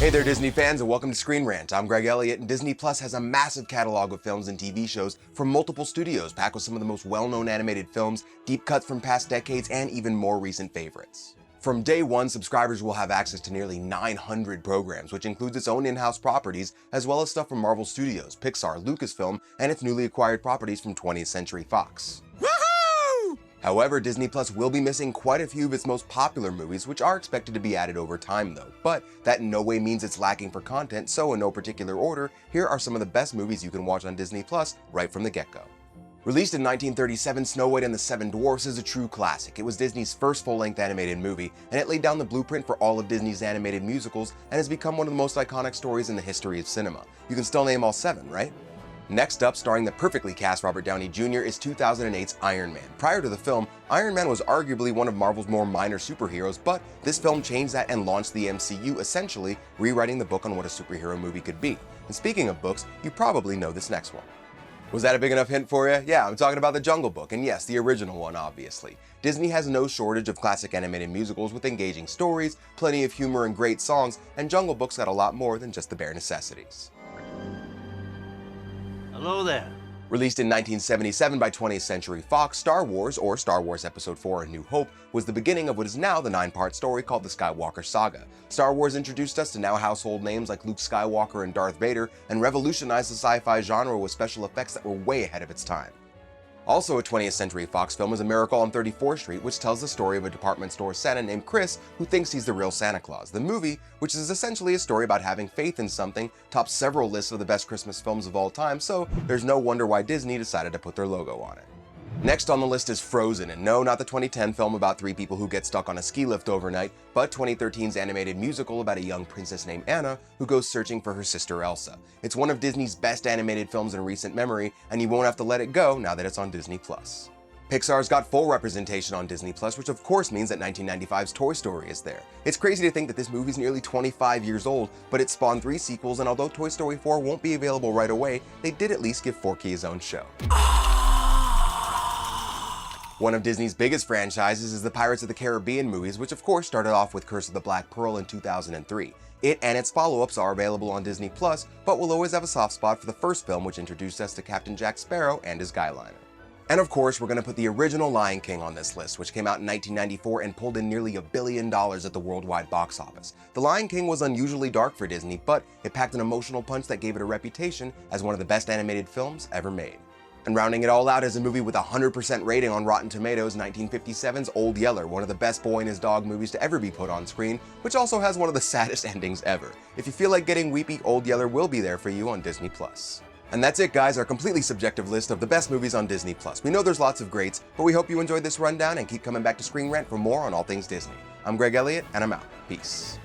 Hey there, Disney fans, and welcome to Screen Rant. I'm Greg Elliott, and Disney Plus has a massive catalog of films and TV shows from multiple studios, packed with some of the most well-known animated films, deep cuts from past decades, and even more recent favorites. From day one, subscribers will have access to nearly 900 programs, which includes its own in-house properties, as well as stuff from Marvel Studios, Pixar, Lucasfilm, and its newly acquired properties from 20th Century Fox. However, Disney Plus will be missing quite a few of its most popular movies, which are expected to be added over time though, but that in no way means it's lacking for content, so in no particular order, here are some of the best movies you can watch on Disney Plus right from the get-go. Released in 1937, Snow White and the Seven Dwarfs is a true classic. It was Disney's first full-length animated movie, and it laid down the blueprint for all of Disney's animated musicals and has become one of the most iconic stories in the history of cinema. You can still name all seven, right? Next up, starring the perfectly cast Robert Downey Jr., is 2008's Iron Man. Prior to the film, Iron Man was arguably one of Marvel's more minor superheroes, but this film changed that and launched the MCU, essentially rewriting the book on what a superhero movie could be. And speaking of books, you probably know this next one. Was that a big enough hint for you? Yeah, I'm talking about The Jungle Book, and yes, the original one, obviously. Disney has no shortage of classic animated musicals with engaging stories, plenty of humor and great songs, and Jungle Book's got a lot more than just the bare necessities. Hello there. Released in 1977 by 20th Century Fox, Star Wars, or Star Wars Episode IV: A New Hope, was the beginning of what is now the 9-part story called the Skywalker Saga. Star Wars introduced us to now household names like Luke Skywalker and Darth Vader, and revolutionized the sci-fi genre with special effects that were way ahead of its time. Also a 20th Century Fox film is A Miracle on 34th Street, which tells the story of a department store Santa named Chris who thinks he's the real Santa Claus. The movie, which is essentially a story about having faith in something, tops several lists of the best Christmas films of all time, so there's no wonder why Disney decided to put their logo on it. Next on the list is Frozen, and no, not the 2010 film about 3 people who get stuck on a ski lift overnight, but 2013's animated musical about a young princess named Anna who goes searching for her sister Elsa. It's one of Disney's best animated films in recent memory, and you won't have to let it go now that it's on Disney Plus. Pixar's got full representation on Disney Plus, which of course means that 1995's Toy Story is there. It's crazy to think that this movie's nearly 25 years old, but it spawned 3 sequels, and although Toy Story 4 won't be available right away, they did at least give Forky his own show. One of Disney's biggest franchises is the Pirates of the Caribbean movies, which of course started off with Curse of the Black Pearl in 2003. It and its follow-ups are available on Disney Plus, but will always have a soft spot for the first film, which introduced us to Captain Jack Sparrow and his guyliner. And of course, we're going to put the original Lion King on this list, which came out in 1994 and pulled in nearly $1 billion at the worldwide box office. The Lion King was unusually dark for Disney, but it packed an emotional punch that gave it a reputation as one of the best animated films ever made. And rounding it all out is a movie with a 100% rating on Rotten Tomatoes, 1957's Old Yeller, one of the best Boy and His Dog movies to ever be put on screen, which also has one of the saddest endings ever. If you feel like getting weepy, Old Yeller will be there for you on Disney Plus. And that's it, guys, our completely subjective list of the best movies on Disney Plus. We know there's lots of greats, but we hope you enjoyed this rundown and keep coming back to Screen Rant for more on all things Disney. I'm Greg Elliott, and I'm out. Peace.